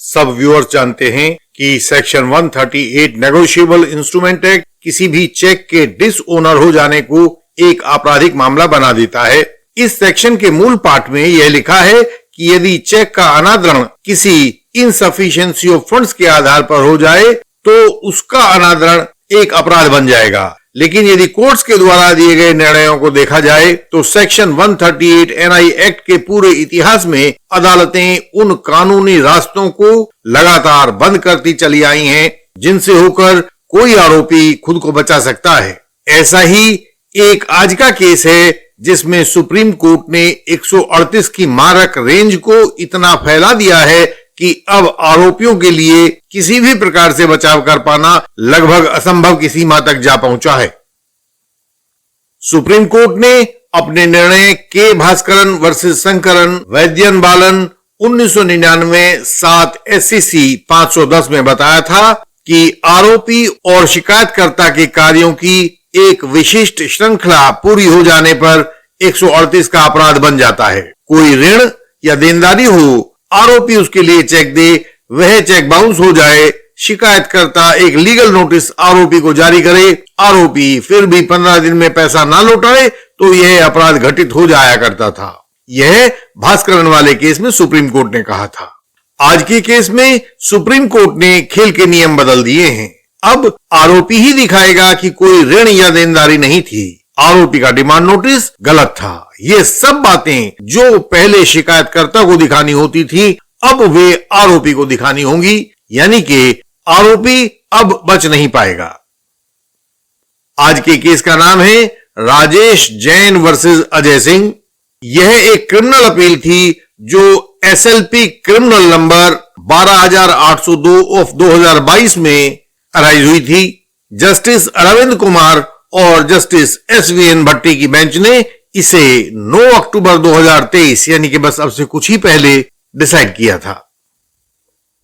सब व्यूअर्स जानते हैं कि सेक्शन 138 नेगोशिएबल इंस्ट्रूमेंट एक्ट किसी भी चेक के डिसओनर हो जाने को एक आपराधिक मामला बना देता है। इस सेक्शन के मूल पाठ में यह लिखा है कि यदि चेक का अनादरण किसी इनसफिशिएंसी ऑफ फंड्स के आधार पर हो जाए तो उसका अनादरण एक अपराध बन जाएगा। लेकिन यदि कोर्ट्स के द्वारा दिए गए निर्णयों को देखा जाए तो सेक्शन 138 एनआई एक्ट के पूरे इतिहास में अदालतें उन कानूनी रास्तों को लगातार बंद करती चली आई हैं जिनसे होकर कोई आरोपी खुद को बचा सकता है। ऐसा ही एक आज का केस है जिसमें सुप्रीम कोर्ट ने 138 की मारक रेंज को इतना फैला दिया है कि अब आरोपियों के लिए किसी भी प्रकार से बचाव कर पाना लगभग असंभव की सीमा तक जा पहुंचा है। सुप्रीम कोर्ट ने अपने निर्णय के भास्करन वर्सेस शंकरन वैद्यन बालन 1999 7 SCC 510 में बताया था कि आरोपी और शिकायतकर्ता के कार्यों की एक विशिष्ट श्रृंखला पूरी हो जाने पर 138 का अपराध बन जाता है। कोई ऋण या देनदारी हो, आरोपी उसके लिए चेक दे, वह चेक बाउंस हो जाए, शिकायतकर्ता एक लीगल नोटिस आरोपी को जारी करे, आरोपी फिर भी 15 दिन में पैसा ना लौटाए तो यह अपराध घटित हो जाया करता था। यह भास्करन वाले केस में सुप्रीम कोर्ट ने कहा था। आज के केस में सुप्रीम कोर्ट ने खेल के नियम बदल दिए हैं। अब आरोपी ही दिखाएगा कि कोई ऋण या देनदारी नहीं थी, आरोपी का डिमांड नोटिस गलत था। ये सब बातें जो पहले शिकायतकर्ता को दिखानी होती थी अब वे आरोपी को दिखानी होंगी, यानी कि आरोपी अब बच नहीं पाएगा। आज के केस का नाम है राजेश जैन वर्सेस अजय सिंह। यह एक क्रिमिनल अपील थी जो SLP क्रिमिनल नंबर 12802 ऑफ 2022 में अराइज हुई थी। जस्टिस अरविंद कुमार और जस्टिस SVN भट्टी की बेंच ने इसे 9 अक्टूबर 2023 यानी कि बस अब से कुछ ही पहले डिसाइड किया था।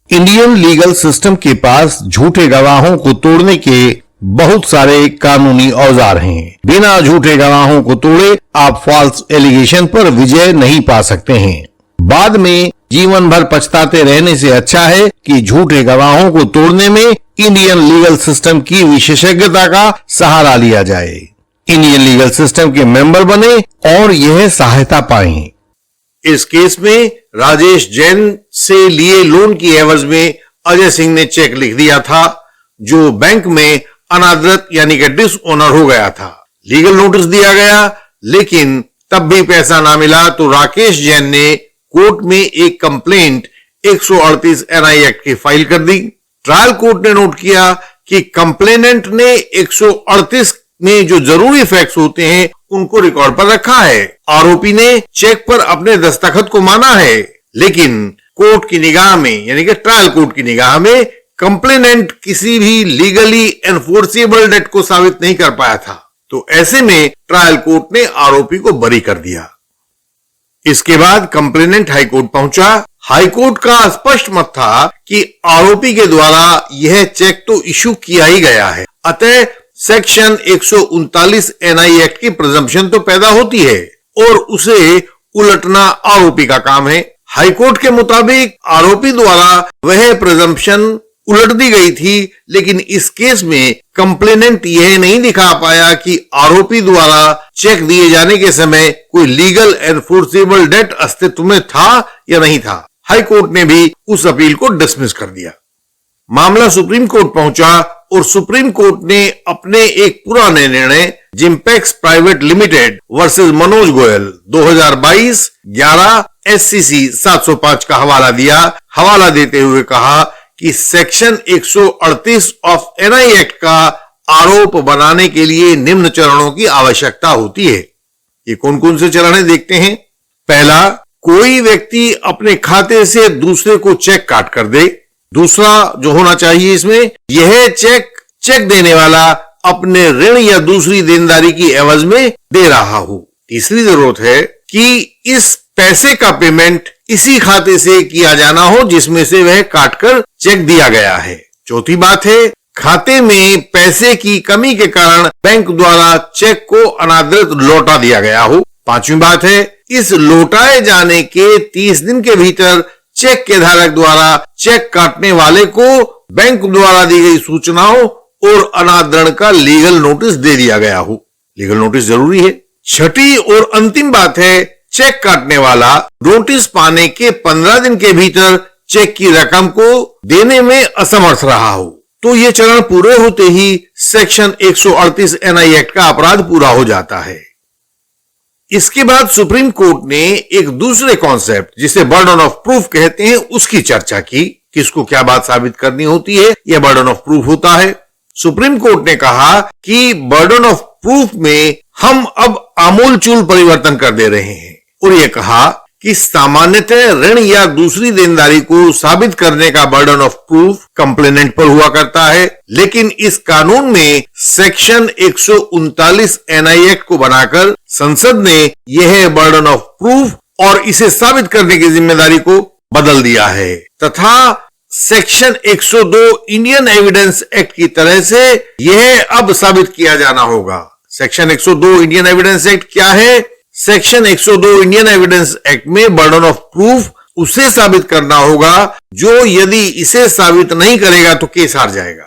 इंडियन लीगल सिस्टम के पास झूठे गवाहों को तोड़ने के बहुत सारे कानूनी औजार हैं। बिना झूठे गवाहों को तोड़े आप फॉल्स एलिगेशन पर विजय नहीं पा सकते हैं। बाद में जीवन भर पछताते रहने से अच्छा है कि झूठे गवाहों को तोड़ने में इंडियन लीगल सिस्टम की विशेषज्ञता का सहारा लिया जाए। इंडियन लीगल सिस्टम के मेंबर बने और यह सहायता पाएं। इस केस में राजेश जैन से लिए लोन की एवज में अजय सिंह ने चेक लिख दिया था जो बैंक में अनादृत यानी कि डिसओनर हो गया था। लीगल नोटिस दिया गया लेकिन तब भी पैसा ना मिला तो राकेश जैन ने कोर्ट में एक कंप्लेंट 138 NI एक्ट की फाइल कर दी। ट्रायल कोर्ट ने नोट किया कि कंप्लेनेंट ने 138 में जो जरूरी फैक्ट्स होते हैं उनको रिकॉर्ड पर रखा है। आरोपी ने चेक पर अपने दस्तखत को माना है, लेकिन कोर्ट की निगाह में यानी कि ट्रायल कोर्ट की निगाह में कंप्लेनेंट किसी भी लीगली एनफोर्सेबल डेट को साबित नहीं कर पाया था। तो ऐसे में ट्रायल कोर्ट ने आरोपी को बरी कर दिया। इसके बाद कंप्लेनेंट हाईकोर्ट पहुंचा। हाईकोर्ट का स्पष्ट मत था कि आरोपी के द्वारा यह चेक तो इशू किया ही गया है, अतः सेक्शन 139 NI एक्ट की प्रिजम्पशन तो पैदा होती है और उसे उलटना आरोपी का काम है। हाईकोर्ट के मुताबिक आरोपी द्वारा वह प्रिजम्पशन उलट दी गई थी, लेकिन इस केस में कंप्लेनेंट यह नहीं दिखा पाया कि आरोपी द्वारा चेक दिए जाने के समय कोई लीगल एनफोर्सेबल डेट अस्तित्व में था या नहीं था। हाईकोर्ट ने भी उस अपील को डिसमिस कर दिया। मामला सुप्रीम कोर्ट पहुंचा और सुप्रीम कोर्ट ने अपने एक पुराने निर्णय Gimpex private limited versus Manoj Goyal 2022 11 SCC 705 का हवाला दिया। हवाला देते हुए कहा कि सेक्शन 138 ऑफ NI एक्ट का आरोप बनाने के लिए निम्न चरणों की आवश्यकता होती है। ये कौन कौन से चरण है देखते हैं। पहला, कोई व्यक्ति अपने खाते से दूसरे को चेक काट कर दे। दूसरा जो होना चाहिए इसमें, यह चेक देने वाला अपने ऋण या दूसरी देनदारी की एवज में दे रहा हो। तीसरी जरूरत है कि इस पैसे का पेमेंट इसी खाते से किया जाना हो जिसमें से वह काटकर चेक दिया गया है। चौथी बात है, खाते में पैसे की कमी के कारण बैंक द्वारा चेक को अनादृत लौटा दिया गया हो। पांचवी बात है, इस लौटाए जाने के 30 दिन के भीतर चेक के धारक द्वारा चेक काटने वाले को बैंक द्वारा दी गई सूचनाओं और अनादरण का लीगल नोटिस दे दिया गया हो। लीगल नोटिस जरूरी है। छठी और अंतिम बात है, चेक काटने वाला नोटिस पाने के 15 दिन के भीतर चेक की रकम को देने में असमर्थ रहा हो, तो ये चरण पूरे होते ही सेक्शन 138 एनआई एक्ट का अपराध पूरा हो जाता है। इसके बाद सुप्रीम कोर्ट ने एक दूसरे कॉन्सेप्ट जिसे बर्डन ऑफ प्रूफ कहते हैं उसकी चर्चा की। किसको क्या बात साबित करनी होती है, यह बर्डन ऑफ प्रूफ होता है। सुप्रीम कोर्ट ने कहा कि बर्डन ऑफ प्रूफ में हम अब आमूलचूल परिवर्तन कर दे रहे हैं और यह कहा कि सामान्यतः ऋण या दूसरी देनदारी को साबित करने का बर्डन ऑफ प्रूफ कंप्लेनेंट पर हुआ करता है, लेकिन इस कानून में सेक्शन 139 एनआई एक्ट को बनाकर संसद ने यह बर्डन ऑफ प्रूफ और इसे साबित करने की जिम्मेदारी को बदल दिया है तथा सेक्शन 102 इंडियन एविडेंस एक्ट की तरह से यह अब साबित किया जाना होगा। सेक्शन 102 इंडियन एविडेंस एक्ट क्या है? सेक्शन 102 इंडियन एविडेंस एक्ट में बर्डन ऑफ प्रूफ उसे साबित करना होगा जो यदि इसे साबित नहीं करेगा तो केस हार जाएगा।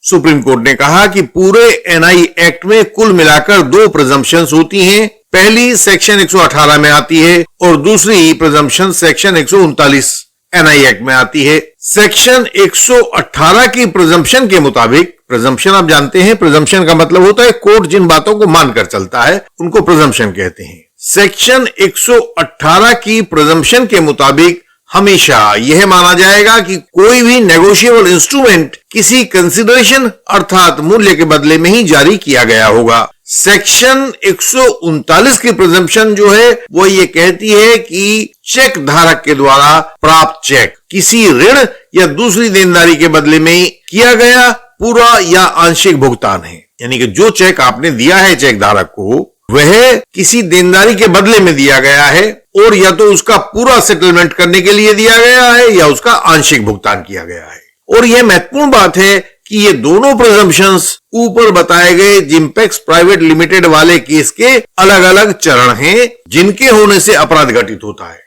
सुप्रीम कोर्ट ने कहा कि पूरे एनआई एक्ट में कुल मिलाकर 2 प्रिजम्पशंस होती हैं। पहली सेक्शन 118 में आती है और दूसरी प्रिजम्पशन सेक्शन 139 एनआई एक्ट में आती है। सेक्शन 118 की प्रिजम्पशन के मुताबिक, प्रिजम्पशन आप जानते हैं, प्रिजम्पशन का मतलब होता है कोर्ट जिन बातों को मानकर चलता है उनको प्रिजम्पशन कहते हैं। सेक्शन 118 की प्रिजम्पशन के मुताबिक हमेशा यह माना जाएगा कि कोई भी नेगोशिएबल इंस्ट्रूमेंट किसी कंसिडरेशन अर्थात मूल्य के बदले में ही जारी किया गया होगा। सेक्शन 139 की प्रिजम्पशन जो है वो ये कहती है कि चेक धारक के द्वारा प्राप्त चेक किसी ऋण या दूसरी देनदारी के बदले में किया गया पूरा या आंशिक भुगतान है। यानी कि जो चेक आपने दिया है चेक धारक को वह किसी देनदारी के बदले में दिया गया है और या तो उसका पूरा सेटलमेंट करने के लिए दिया गया है या उसका आंशिक भुगतान किया गया है। और यह महत्वपूर्ण बात है कि ये दोनों प्रिजम्पशंस ऊपर बताए गए जिम्पेक्स प्राइवेट लिमिटेड वाले केस के अलग अलग चरण हैं जिनके होने से अपराध घटित होता है।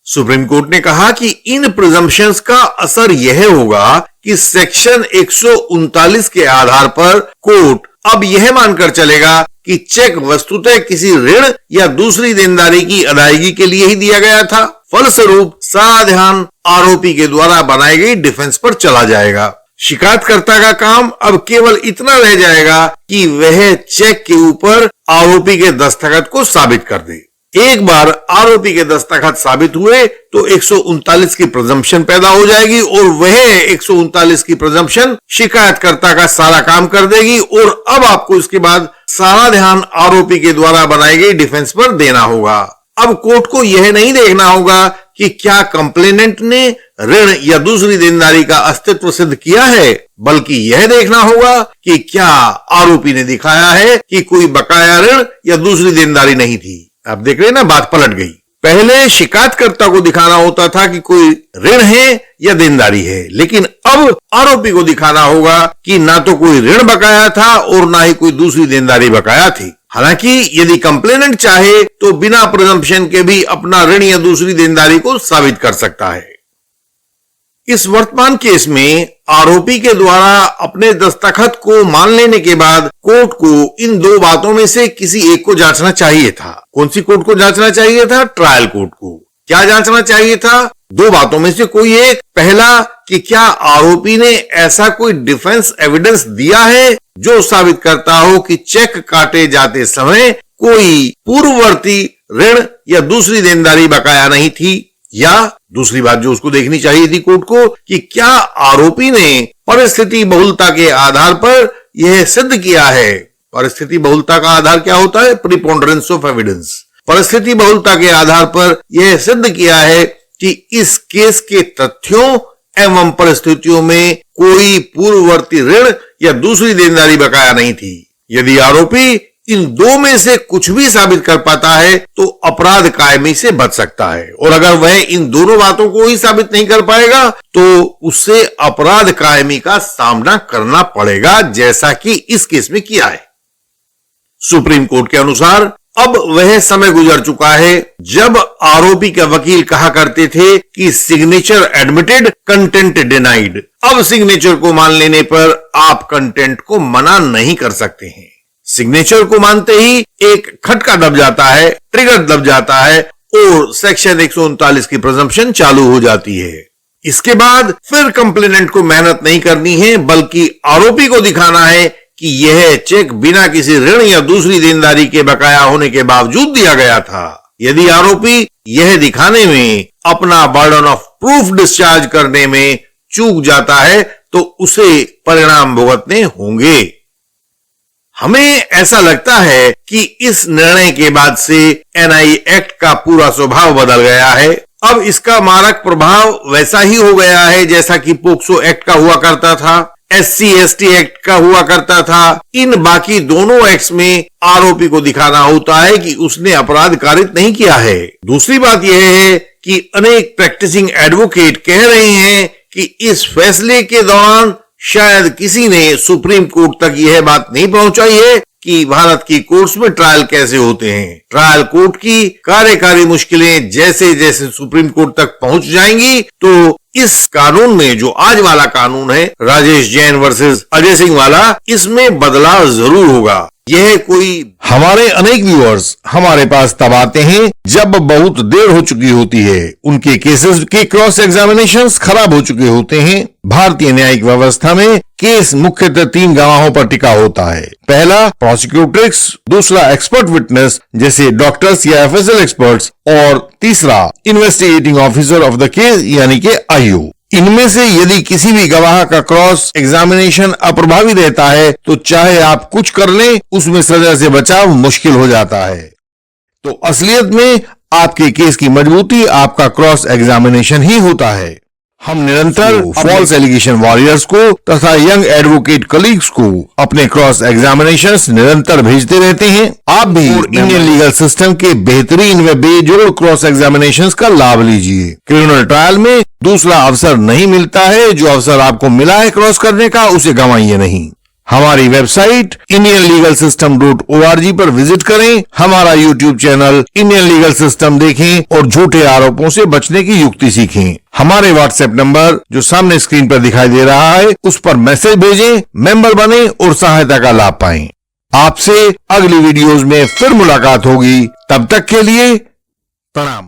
सुप्रीम कोर्ट ने कहा कि इन प्रिजम्पशंस का असर यह होगा कि सेक्शन 139 के आधार पर कोर्ट अब यह मानकर चलेगा कि चेक वस्तुतः किसी ऋण या दूसरी देनदारी की अदायगी के लिए ही दिया गया था। फलस्वरूप सारा ध्यान आरोपी के द्वारा बनाई गई डिफेंस पर चला जाएगा। शिकायतकर्ता का काम अब केवल इतना रह जाएगा कि वह चेक के ऊपर आरोपी के दस्तखत को साबित कर दे। एक बार आरोपी के दस्तखत साबित हुए तो 139 की प्रिजम्पशन पैदा हो जाएगी और वह 139 की प्रिजम्पशन शिकायतकर्ता का सारा काम कर देगी और अब आपको इसके बाद सारा ध्यान आरोपी के द्वारा बनाई गई डिफेंस पर देना होगा। अब कोर्ट को यह नहीं देखना होगा कि क्या कंप्लेनेंट ने ऋण या दूसरी देनदारी का अस्तित्व सिद्ध किया है, बल्कि यह देखना होगा कि क्या आरोपी ने दिखाया है कि कोई बकाया ऋण या दूसरी देनदारी नहीं थी। आप देख रहे हैं ना, बात पलट गई। पहले शिकायतकर्ता को दिखाना होता था कि कोई ऋण है या देनदारी है, लेकिन अब आरोपी को दिखाना होगा कि ना तो कोई ऋण बकाया था और ना ही कोई दूसरी देनदारी बकाया थी। हालांकि यदि कंप्लेनेंट चाहे तो बिना प्रिजम्पशन के भी अपना ऋण या दूसरी देनदारी को साबित कर सकता है। इस वर्तमान केस में आरोपी के द्वारा अपने दस्तखत को मान लेने के बाद कोर्ट को इन 2 बातों में से किसी एक को जांचना चाहिए था। कौन सी कोर्ट को जांचना चाहिए था? ट्रायल कोर्ट को। क्या जांचना चाहिए था? 2 बातों में से कोई एक। पहला कि क्या आरोपी ने ऐसा कोई डिफेंस एविडेंस दिया है जो साबित करता हो कि चेक काटे जाते समय कोई पूर्ववर्ती ऋण या दूसरी देनदारी बकाया नहीं थी। या दूसरी बात जो उसको देखनी चाहिए थी कोर्ट को कि क्या आरोपी ने परिस्थिति बहुलता के आधार पर यह सिद्ध किया है। परिस्थिति बहुलता का आधार क्या होता है? Preponderance of evidence. परिस्थिति बहुलता के आधार पर यह सिद्ध किया है कि इस केस के तथ्यों एवं परिस्थितियों में कोई पूर्ववर्ती ऋण या दूसरी देनदारी बकाया नहीं थी। यदि आरोपी इन 2 में से कुछ भी साबित कर पाता है तो अपराध कायमी से बच सकता है, और अगर वह इन दोनों बातों को ही साबित नहीं कर पाएगा तो उसे अपराध कायमी का सामना करना पड़ेगा, जैसा कि इस केस में किया है। सुप्रीम कोर्ट के अनुसार अब वह समय गुजर चुका है जब आरोपी का वकील कहा करते थे कि सिग्नेचर एडमिटेड, कंटेंट डिनाइड। अब सिग्नेचर को मान लेने पर आप कंटेंट को मना नहीं कर सकते हैं। सिग्नेचर को मानते ही एक खटका दब जाता है, ट्रिगर दब जाता है और सेक्शन 139 की प्रिजम्पशन चालू हो जाती है। इसके बाद फिर कंप्लेनेंट को मेहनत नहीं करनी है, बल्कि आरोपी को दिखाना है कि यह चेक बिना किसी ऋण या दूसरी देनदारी के बकाया होने के बावजूद दिया गया था। यदि आरोपी यह दिखाने में, अपना बर्डन ऑफ प्रूफ डिस्चार्ज करने में चूक जाता है तो उसे परिणाम भुगतने होंगे। हमें ऐसा लगता है कि इस निर्णय के बाद से एनआई एक्ट का पूरा स्वभाव बदल गया है। अब इसका मारक प्रभाव वैसा ही हो गया है जैसा कि पोक्सो एक्ट का हुआ करता था, SC/ST एक्ट का हुआ करता था। इन बाकी दोनों एक्ट्स में आरोपी को दिखाना होता है कि उसने अपराध कारित नहीं किया है। दूसरी बात यह है कि अनेक प्रैक्टिसिंग एडवोकेट कह रहे हैं कि इस फैसले के दौरान शायद किसी ने सुप्रीम कोर्ट तक यह बात नहीं पहुंचाई है कि भारत की कोर्ट्स में ट्रायल कैसे होते हैं। ट्रायल कोर्ट की कार्यकारी मुश्किलें जैसे जैसे सुप्रीम कोर्ट तक पहुंच जाएंगी तो इस कानून में, जो आज वाला कानून है राजेश जैन वर्सेस अजय सिंह वाला, इसमें बदलाव जरूर होगा। यह कोई हमारे अनेक व्यूअर्स हमारे पास तब आते हैं जब बहुत देर हो चुकी होती है, उनके केसेस के क्रॉस एग्जामिनेशंस खराब हो चुके होते हैं। भारतीय न्यायिक व्यवस्था में केस मुख्यतः 3 गवाहों पर टिका होता है। पहला प्रोसिक्यूटर्स, दूसरा एक्सपर्ट विटनेस जैसे डॉक्टर्स या FSL एक्सपर्ट्स, और तीसरा investigating officer of the case यानी कि IO। इनमें से यदि किसी भी गवाह का क्रॉस एग्जामिनेशन अप्रभावी रहता है तो चाहे आप कुछ कर लें, उसमें सजा से बचाव मुश्किल हो जाता है। तो असलियत में आपके केस की मजबूती आपका क्रॉस एग्जामिनेशन ही होता है। हम निरंतर फॉल्स एलिगेशन वॉरियर्स को तथा यंग एडवोकेट कलीग्स को अपने क्रॉस एग्जामिनेशंस निरंतर भेजते रहते हैं। आप भी इंडियन लीगल सिस्टम के बेहतरीन व बेजोड़ क्रॉस एग्जामिनेशंस का लाभ लीजिए। क्रिमिनल ट्रायल में दूसरा अवसर नहीं मिलता है, जो अवसर आपको मिला है क्रॉस करने का उसे गंवाइए नहीं। हमारी वेबसाइट indianlegalsystem.org पर विजिट करें, हमारा YouTube channel Indian legal system देखें और झूठे आरोपों से बचने की युक्ति सीखें। हमारे व्हाट्सएप नंबर जो सामने स्क्रीन पर दिखाई दे रहा है उस पर मैसेज भेजें, मेंबर बने और सहायता का लाभ पाएं। आपसे अगली वीडियोस में फिर मुलाकात होगी, तब तक के लिए प्रणाम।